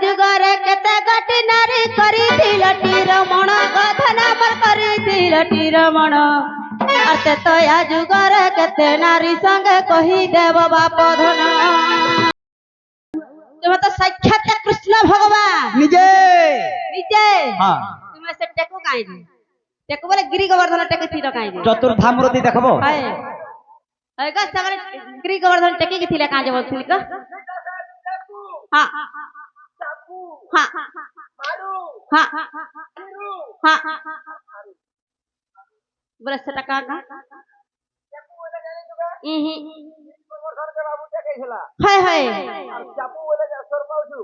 जुगरे केते गति नारी करिथिल रमण गधन पर करिथिल रमण अते तया जुगरे केते नारी संगे कहि देव बाप धन तुम तो साक्षात कृष्ण भगवान निजे निजे हां तुम से टेको काई दे टेको बोले गिरी गोवर्धन टेके थिलो काई दे चतुर्धामूर्ति देखबो हाय हाय का सगरे गिरी गोवर्धन टेके थिले का जे बोलथिल का हां हां हां हां बोले से टका का हाय हाय चापू बोले सर पाउछु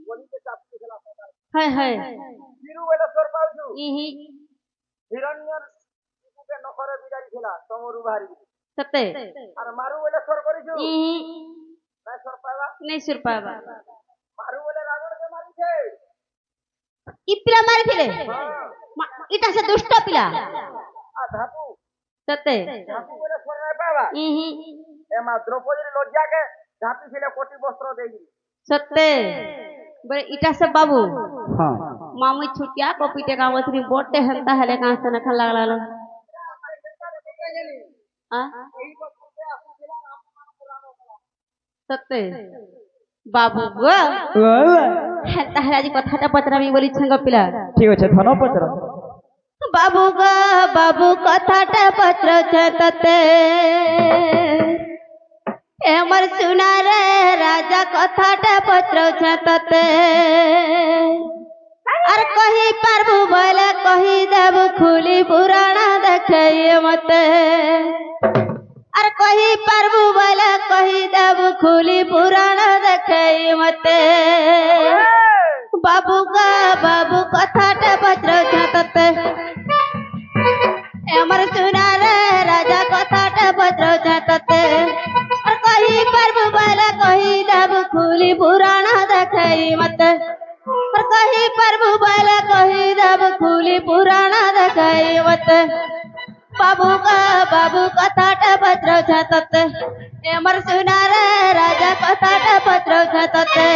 बोली के चापू खेला हाय हाय बिरु बोले सर पाउछु हिरण्य के नखरे बिगाड़ी खेला तमरु बाहरी सते और मारू बोले सर करिछु नहीं सर पावा नहीं सुर पावा मारू बोले रावण के मारी छे ई पिला मारी थिले इटा से दुष्ट पिला आ धापू सते धापू बोले सर नहीं पावा एमा द्रौपदी लज्जा के धापी छिले कोटी वस्त्र देगी सते बरे इटा से बाबू हां मामू छुटिया कॉपी टे गावत री बोटे हंता हले का से न खन लागला लो हां सते बाबू गो हंता हले आज कथाटा पचरामी बोली छंग पिला ठीक আছে ধন পত্র बाबू गो बाबू कथाटा पत्र छ तते एमर सुना रे राजा कथाटा पत्र छ तते अर कही पारबू बोले कही देव खुली पुराण देखे मते अर कही पारबू बोले कही देव खुली पुराण देखे मते बाबू का बाबू कथाटा पत्र छ तते एमर सुना रे राजा कथाटा पत्र छ तते अर कही पारबू बोले कही देव खुली पुराण देखे मते और कही प्रभु बोले कही देव खुली पुराण देखाई मत बाबू कथाटा पत्र छ तते एमर सुना रे राजा कथाटा पत्र छ तते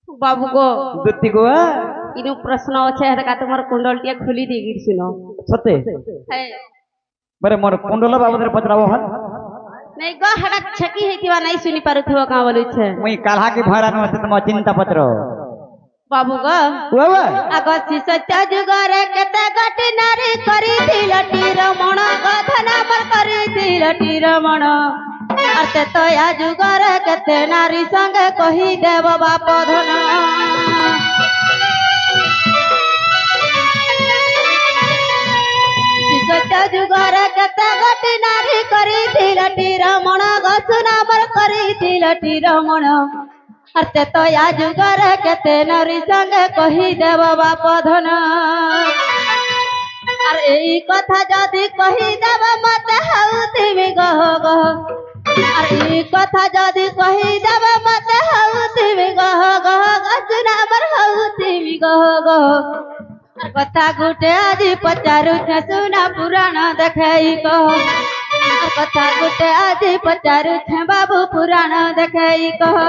बाबू गो दुत्ती को इनु प्रश्न अछि हरका तुमर कुंडल टिया खुली दी गिरसिनो सते है बरे मोर कुंडल बाबू पचराबो हन नहीं गो हडा छकी हेतिवा नहीं सुनी पारुथवा का बोलु छे मुई काल्हा की भाड़ा न त म चिंता पत्र बाबू गो बाबा अगसी सत्य जुगरे केते गति नारी करिथिल रमण गधन पर करिथिल रमण अते तया जुगरे केते नारी संगे कहि देव बाप धन सत्य जुगरे केते गति नारी करिथिल रमण गधन पर करिथिल रमण अते तया जुगरे केते नारी संगे कहि देव बाप धन अरे एई कथा जदि कहि देव मते हउतिबि गह गह अरे एई कथा जदि कहि देव मते हउतिबि गह गह गजना पर हउतिबि गह गह अरे कथा गुटे आदि पचारु छ सुना पुराण देखाई कह कथा गुटे आदि पचारु छ बाबू पुराण देखाई कह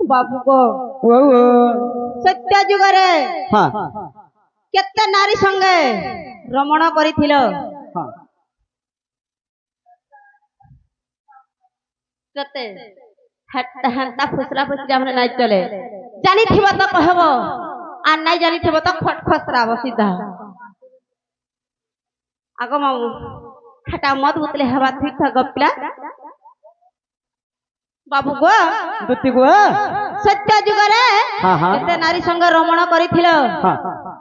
बाबू को वो सत्य जुगरे हां केते नारी संगे রমণ করিছিল হ্যাঁ কেতে হেটা হেন্তা ফুসরা ফুসরি আমরা নাই চলে জানিথিব তো কহব আর নাই জানিথিব তো খট খসরাব সিধা আগ মামু হেটা মত বুতলে হেবা ঠিক থাক গপিলা বাবু গো দুতি গো সত্য যুগরে হ্যাঁ হ্যাঁ কেতে নারী সঙ্গ রমণ করিছিল হ্যাঁ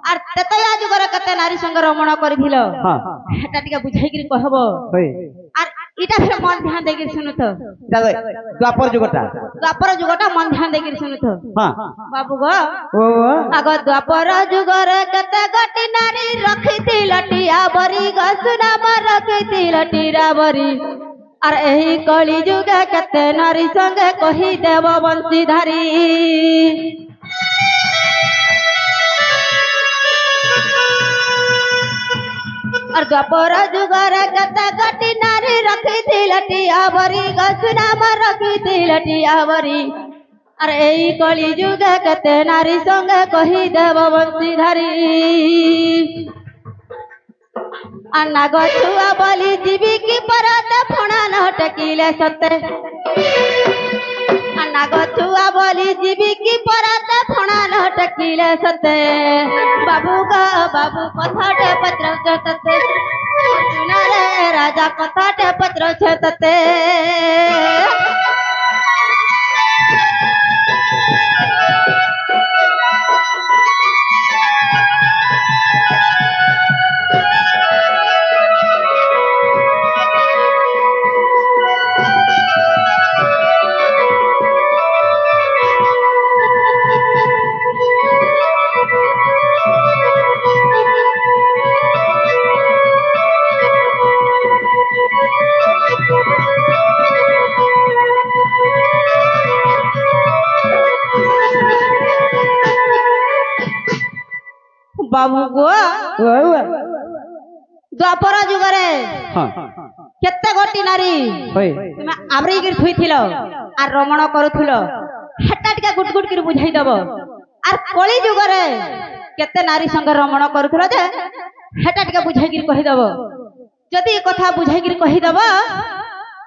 আর তেতয়া যুগরে কেতে নারী সঙ্গ রমণ করিছিল হ্যাঁ হেটা টিকে বুঝাইকি কহব হই আর এটা ফের মন ধ্যান দেকি শুনুত দাদা দ্বাপর যুগটা দ্বাপর যুগটা মন ধ্যান দেকি শুনুত হ্যাঁ বাবু গো ও আগ দ্বাপর যুগরে কেতে গটি নারী রখিছিল টিয়া বরি গসুনাম রখিছিল টিরা বরি আর এই কলি যুগে কেতে নারী সঙ্গে কহি দেব বংশীধারী আর দ্বাপর যুগরে কেতে গটি নারী রখিছিল টিয়া বরি গসুনাম রখিছিল টিয়া বরি আর এই কলি যুগে কেতে নারী সঙ্গে কহি দেব বংশীধারী আর নাগ ছুয়া বলি জীবি কি পরাতে ফোনা ন টেকিলে সতে আর নাগ ছুয়া বলি জীবি কি পরাতে ফোনা ন টেকিলে সতে বাবু গো বাবু কথাটে পত্র ছতে শুনারে রাজা কথাটে পত্র ছতে বাবু গো ও দ্বাপর যুগরে হ্যাঁ কেতে গটি নারী হই তুমি আবরিকি থুইছিল আর রমণ করুছিল হেটা টিকে গুট গুট করে বুঝাই দেব আর কলি যুগরে কেতে নারী সঙ্গে রমণ করুছিল যে হেটা টিকে বুঝাইকি কহিদেব যদি এ কথা বুঝাইকি কহিদেব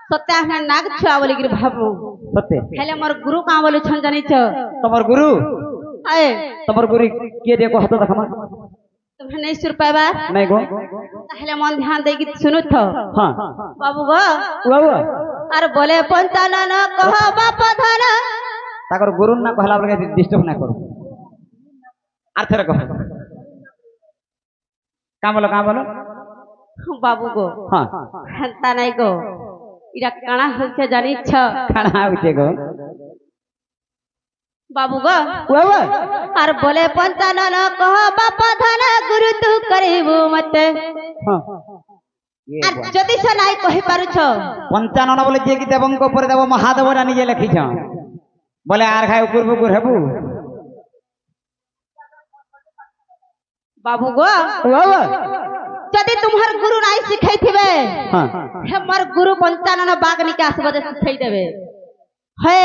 সত্যি আমি নাগ ছুয়া বলিকি ভাবু সত্যি হেলে মোর গুরু কাঁ বলুছন জানিছ তোমার গুরু আয়ে তোমার গুরু কে দিয়ে কহতো দেখামা তুমি নাই সুর পাইবা নাই গো তাহলে মন ধ্যান দেকি শুনুথ হ্যাঁ বাবু গো ও আর বলে পঞ্চানন কহ বাপ ধন তাকর গুরুর না কহলা বলে ডিস্টার্ব না করো আর থরে কহ কা বলো বাবু গো হ্যাঁ হেন্তা নাই গো ইরা কানা হচ্ছে জানিছ খানা হইছে গো বাবু গো ও আর বলে পঞ্চানন কহ বাপ ধন গুরু তু করিবু মতে হ্যাঁ আর যদি সে নাই কহি পারুছ পঞ্চানন বলে যে কি দেবঙ্ক উপরে দেব মহাদেবরা নিজে লেখিছ বলে আর খাই উপর বুকুর হেবু বাবু গো যদি তোমার গুরু নাই শিখাইথিবে হ্যাঁ হেমার গুরু পঞ্চানন বাগনিকে আসবে যে শিখাই দেবে হে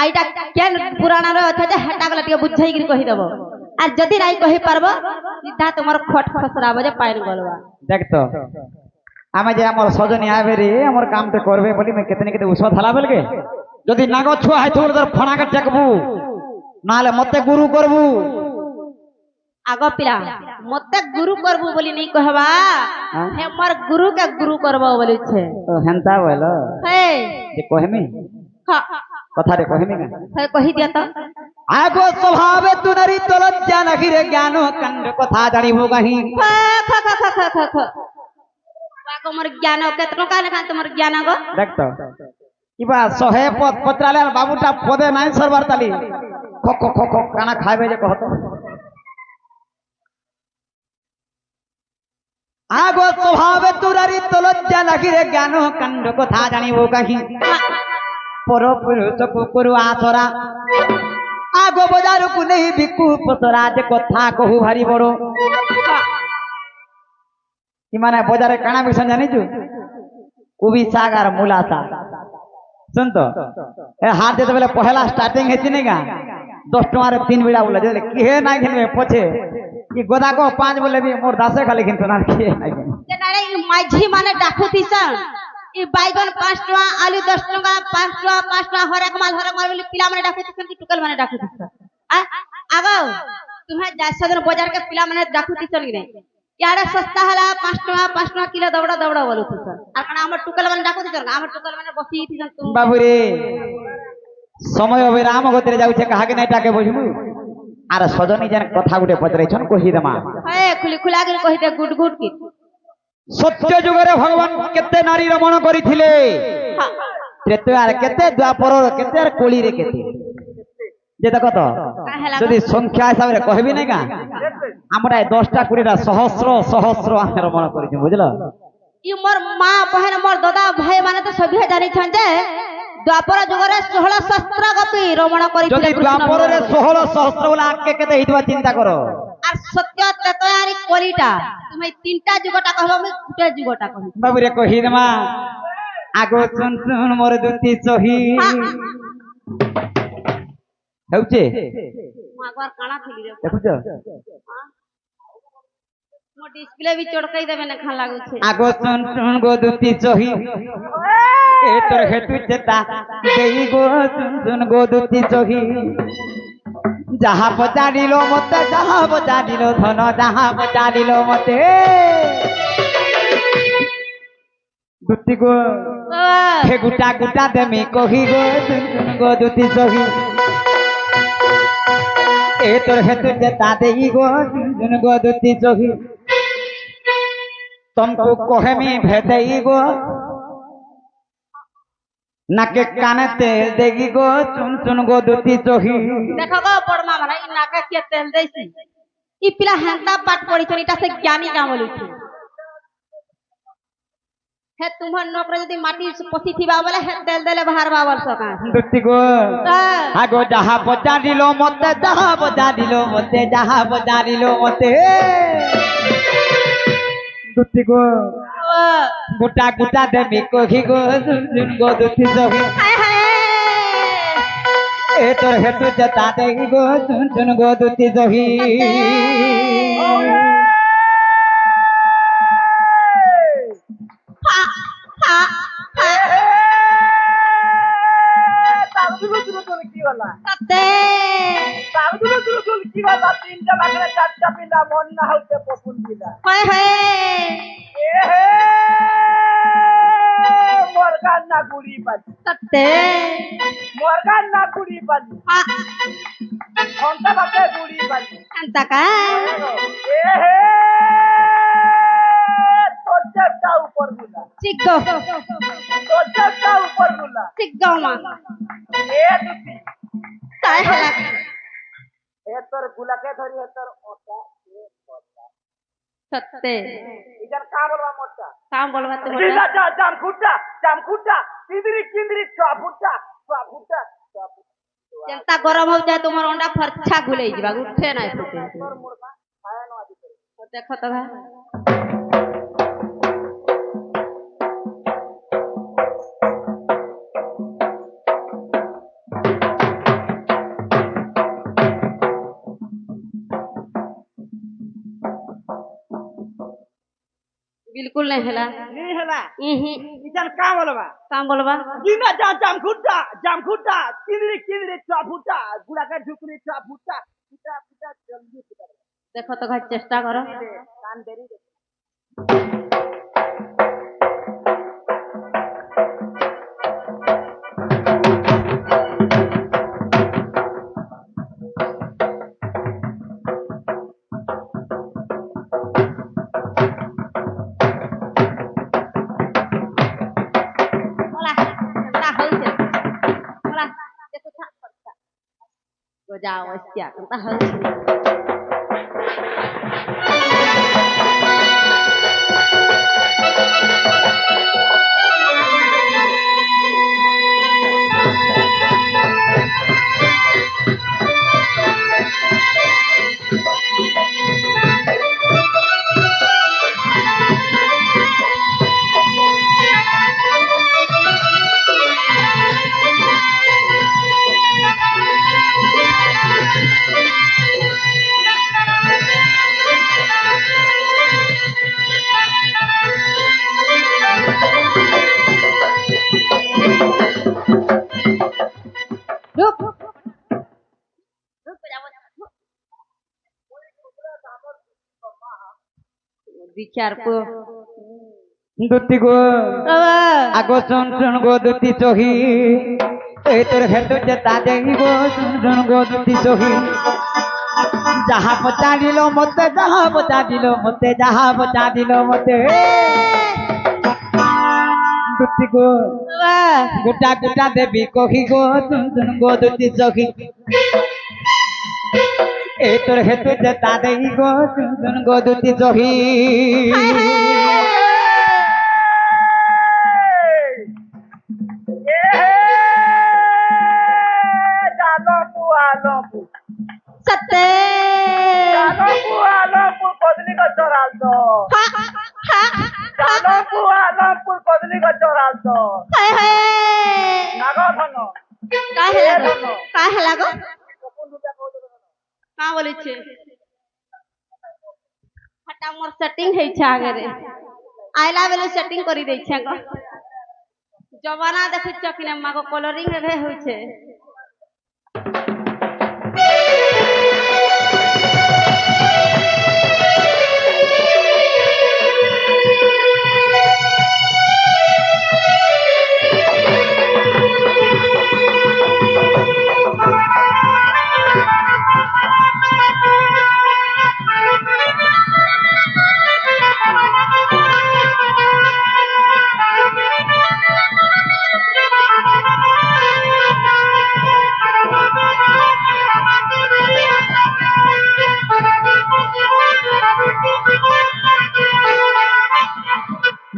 আইটা কেন পুরাণরে আছে যে হেটা গলা টিকে বুঝাইকি কহি দেব আর যদি নাই কহি পারব সিধা তোমার খট খসরাব যে পাইন গলবা দেখ তো আমি যে আমার সজনী আবে রে আমার কামটা করবে বলি আমি কেতনে কেতে উষা থালা বেলকে যদি নাগ ছুয়া হাই তোর ফণাকে টেকবু নাহলে মতে গুরু করবু আগ পিলা মতে গুরু করবু বলি নাই কহবা হেমার গুরু কে গুরু করব বলিছে তো হেনতা বলো হে যে কহেমি কথা রে কহেমি না হে কহি দিয়া তো আগো স্বভাবে তু নারী তলজ্জা নাহি রে জ্ঞান কাণ্ড কথা জানিবু কাহি খ খ খ খ খ খ খ বাগো মোর জ্ঞান কেতন কানে কান তোমার জ্ঞান গো দেখ তো কিবা শহে পদ পত্রালে আর বাবুটা পদে নাই সরবার তালি খ খ খ খ কানা খাইবে যে কহত আগো স্বভাবে তু নারী তলজ্জা নাহি রে জ্ঞান কাণ্ড কথা জানিবু কাহি পর পুরুষ কুকুর আছরা আগো বজারকু নেই বিকু পসরা যে কথা কহু ভারি বড় কি মানে বজারে কানা বিছন জানিছু কুবি শাক আর মূলা শাক শুন তো এ হাত দিতে বেলে পহেলা স্টার্টিং হেছি নি গা 10 টাকার 3 বিড়া বলে যে কি হে নাই খেলবে পছে कि गोदा को 5 बोले भी मोर दासे खाली किन सोनार किए जे नारे ई माझी माने डाकुथिसन ई बैगन 5 टका आलू 10 टका 5 टका हरक माल बोली पिला माने डाकुथिसन कि टुकल माने डाकुथिसन आ आगो तुम्हें जासदन बाजार के पिला माने डाकुथिसन कि नहीं यार सस्ता हला 5 टका किलो दबड़ा बोलुथिसन आ कना हमर टुकल माने डाकुथिसन हमर टुकल माने बसी थिसन तुम बाबू रे समय अविराम गतिरे जाउछे कहा के नहीं टाके बुझबू आर सजनी जन कथा गुटे पचरैछन कहि देमा हे खुली खुला के कहि दे गुड गुड की सत्य जुगरे भगवान केते नारी रमण करिथिले त्रेतयार केते द्वापर केते आर कोली रे केते जे देखो तो यदि संख्या हिसाब रे कहबी नै का हमरा 10टा 20टा सहस्र आमे रमण करिछु बुझलो ई मोर मां बहन मोर दादा भाई माने तो सभी जानि छन जे द्वापर जुगरे 16 सहस्र गपी रमण करिथिले यदि द्वापर रे 16 सहस्र वाला आके केते हितवा चिंता करो আর সত্য তেতয়ারি কলিটা তুমি তিনটা যুগটা কহবা আমি দুটা যুগটা কহি বাবু রে কহি দেমা আগো চুন মোর দুতি সহি হেউছে মাগবার কানা থিলি রে দেখুছ মো ডিসপ্লে भी চড়কাই দেবে না খান লাগুছে আগো চুন গো দুতি সহি এ তোর হেতু চেতা দেই গো চুন গো দুতি সহি যাহা পচারিল মতে যাহা পচারিল ধন যাহা পচারিল মতে দুতি গো হে গুটা গুটা দেমি কহি গো চুন গো দুতি সহি এ তোর হেতু চেতা দেই গো চুন গো দুতি সহি तुमको कोहमी भेदई गो नाके काने तेल देगी गो चुन गो दुती चोही देखो गो पड़मा माना ई नाके के तेल देसी ई पिला हंता पाट पड़ी छन इटा से ज्ञानी का बोलू छी हे तुम्हर नौकर यदि माटी पसी थिबा बोले हे तेल देले बाहर बावल सका दुती गो आगो जहा बजा दिलो मते जहा बजा दिलो मते जहा बजा दिलो मते दुती गो गुटा गुटा देमी कोही गो चुन गो दुती चोही हाय हाय ए तोर हेतु जता देगी गो चुन गो दुती चोही सत्ते इधर का बोलवा मोटा काम बोलवा तो मोटा जाम खुट्टा किंदरी छुआ फुट्टा जनता गरम हो जाए तुम्हार अंडा फरछा घुले जीवा उठे ना फुटे देखो तो भाई बिल्कुल नहीं हला इधर का बोलवा जीना जाम खुट्टा किंदरी छुआ फुट्टा गुड़ा का झुकरी छुआ फुट्टा जल्दी देखो तो भाई चेष्टा करो कान देरी जाओ क्या करता है দিখার পো দুটি গো বাবা আগো শুন গো দুটি চহি এই তোর হেতু যে তা দেখিব শুন গো দুটি চহি যাহা পচারিল মতে যাহা পচারিল মতে যাহা পচারিল মতে দুটি গো বাবা গোটা গোটা দেবী কহি গো শুন গো দুটি চহি এই তোর হেতু যে তা দেখি গো শুন গো দুটি চহি সত্যে হায় হায় কাহে লাগো কা বলিছে হাটা মোর সেটিং ହେଇছে আগরে আইলা বেলে সেটিং করি ଦେଇছে গো জবানা দেখুছ কিনে মাগো কলরিং রে হইছে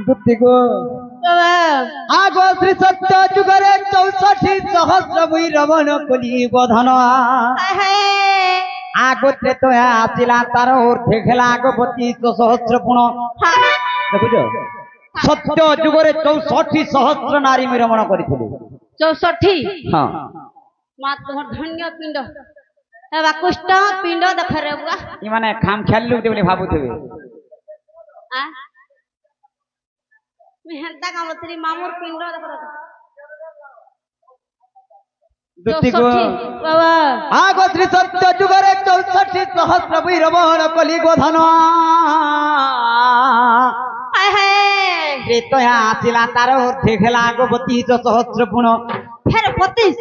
দুটি গো বাবা আগো শ্রী সত্য যুগরে 64 সহস্র বই রমণ কলি বধন হায় হায় আগতে তো আসিলা তার অর্ধে খেলা আগো 25 সহস্র পুণ দেখুছ সত্য যুগরে 64 সহস্র নারী রমণ করিছিল 64 হ্যাঁ মা তোমার ধন্য পিণ্ড এবা কুষ্ঠ পিণ্ড দেখরে বুয়া ই মানে খাম খেয়াল লোক বলে ভাবুথিবে আ मी हेंता कामतरी मामूर पिंड देखरे দুটি গো বাবা আগো শ্রী সত্য যুগরে 64 সহস্র বই রমণ কলি বধন হায় হায় ত্রেতয়া আসিলা তার অর্ধে খেলা আগো 25 সহস্র পুণ ফের 32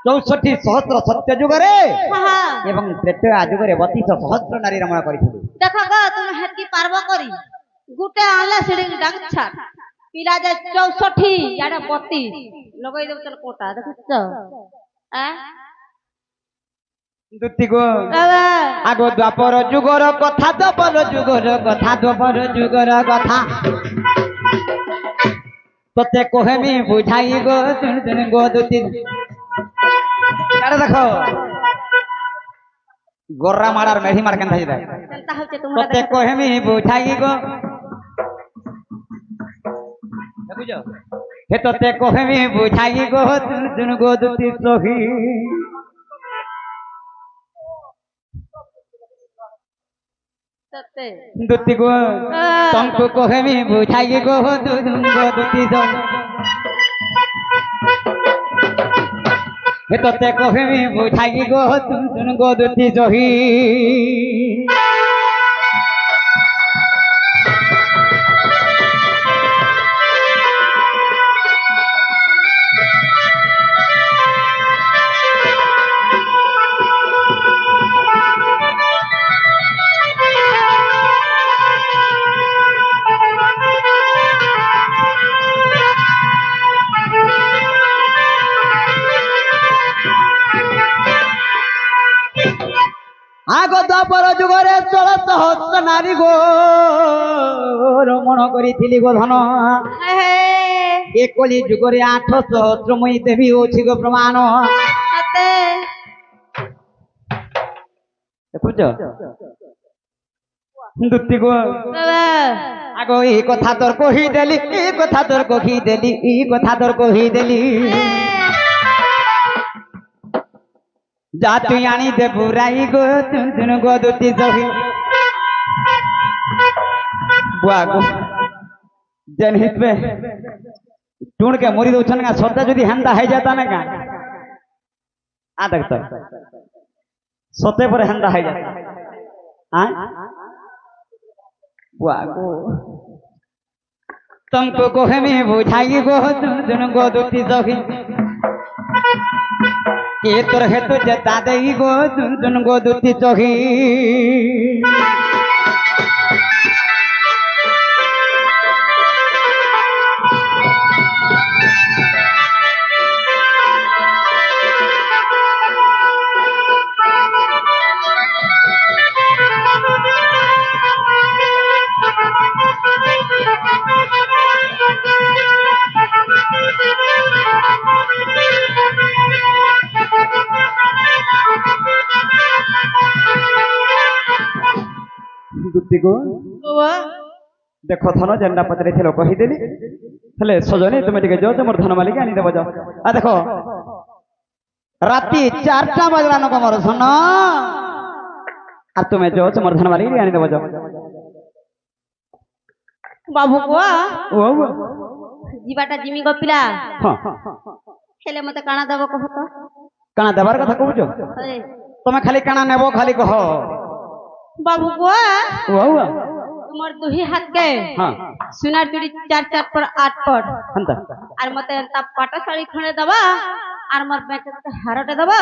64 সহস্র সত্য যুগরে হা এবং ত্রেতয়া যুগরে 32 সহস্র নারী রমণ করিছিল দেখো গো তুমি হেতকি পারবো করি গুটে আনলে সেডিং ডাকছা পিলা যে 64 ইয়াডে 32 লগাই দেব তোর কোটা দেখছ আ দুটি গো বাবা আগো দ্বাপর যুগর কথা দ্বাপর যুগর কথা দ্বাপর যুগর কথা তোতে কোহেমি বুঝাই গো শুন গো দুটি কারে দেখো গোর্রা মারার মেঢি মার কেন থাই দেখ চিন্তা হচ্ছে তোমরা তোতে কোহেমি বুঝাই গো দেখুছ হে তোতে কোহেমি বুঝাই গো শুন গো দুটি সহি সত্যি দুটি গো তঙ্কু কোহেমি বুঝাই গো দুটি সহি হে তোতে কোহেমি বুঝাই গো শুন গো দুটি সহি আগো দ্বাপর যুগরে 16 সহস্র নারী গো রমণ করিছিলি গো ধন হায় হায় এ কলি যুগরে 8 সহস্র মই দেবী অছি গো প্রমাণ সত্যি দেখুছ দুটি গো বাবা আগো এই কথা তোর কহি দেলি এই কথা তোর কহি দেলি এই কথা তোর কহি দেলি যা তুই আনি দে বুড়াই গো শুন গো দুটি সহি বুয়া গো যেন হিতবে টুণ के मरी दउछन का सदा जदी हंदा है जाता ना का आ देखता सोते पर हंदा है जाता हां बुआ गो तुमको कोहे में बुझाई गो तुम गो दुती सखी ये तोर है तो जता देगी गो तुम गो दुती सखी दुती गो देखो धन जेनटा पचरे थे कहीदेली हेले सजनी तुम टे जो मोर धन मालिक आनी देव जाओ आ देखो राति 4टा बजला न कमर सुन आ तुम्हें जो मोर धन मालिक आनी देव जाओ बाबू को ओ जीवाटा जिमी गो पिला हां हेले मते काना देब कह तो काना देबार कथा कहूजो तुम खाली काना नेबो खाली कह बाबू को ओ तुमर दुही हाथ के हां सुनार चूड़ी 4 पर 8 पर हंता আর মতে তা পাটা শাড়ি খনে দেবা আর মোর বেঁচে হারটে দেবা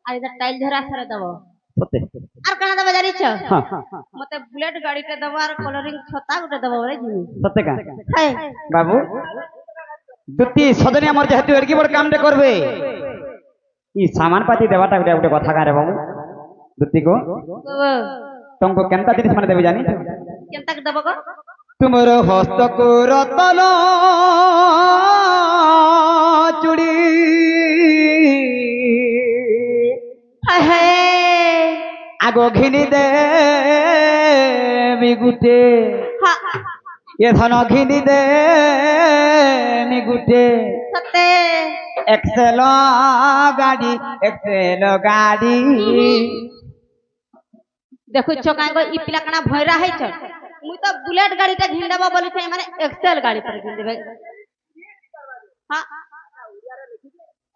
আর এটা টাইল ধরা সারে দেবা সত্যি আর কানা দেবা জানিছ हां মতে বুলেট গাড়িতে দেবা আর কলরিং ছতা গুটে দেবা রে জিনি সত্যি का হাই बाबू दुती सदनी हमर जेहेतु एरकी बड़ काम दे करबे ई सामान पाती देवाटा गुटे गुटे कथा का रे बाबू दुती को तुमको केनता जिनिस माने देबे जानी কেনতা দেবা গো तुमर हस्त को रतन चूड़ी হায় হায় आगो घिनी दे गुटे হ্যাঁ ये धन घिनी दे गुटे সতে एक्सेल गाड़ी দেখুছ কাই গো ই পিলা কানা ভয়রা হইছ মুই তো বুলেট গাড়িটা ঘিন দেবা বলিছে মানে এক্সেল গাড়ি पर ঘিন দেবে হ্যাঁ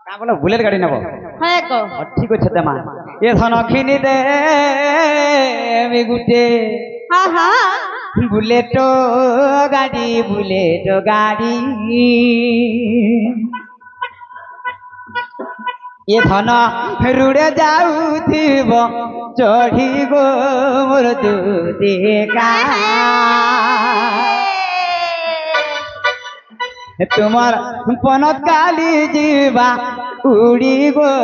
का बोलो बुलेट गाड़ी नेबो হ্যাঁ গো ठीक আছে तेमा ये धन घिनी दे गुटे হ্যাঁ হ্যাঁ बुलेट गाड़ी ये धन रुड़े जाऊथिब चढ़ी गो मोर दुदिका तुमार पनत काली जीवा उड़ी गो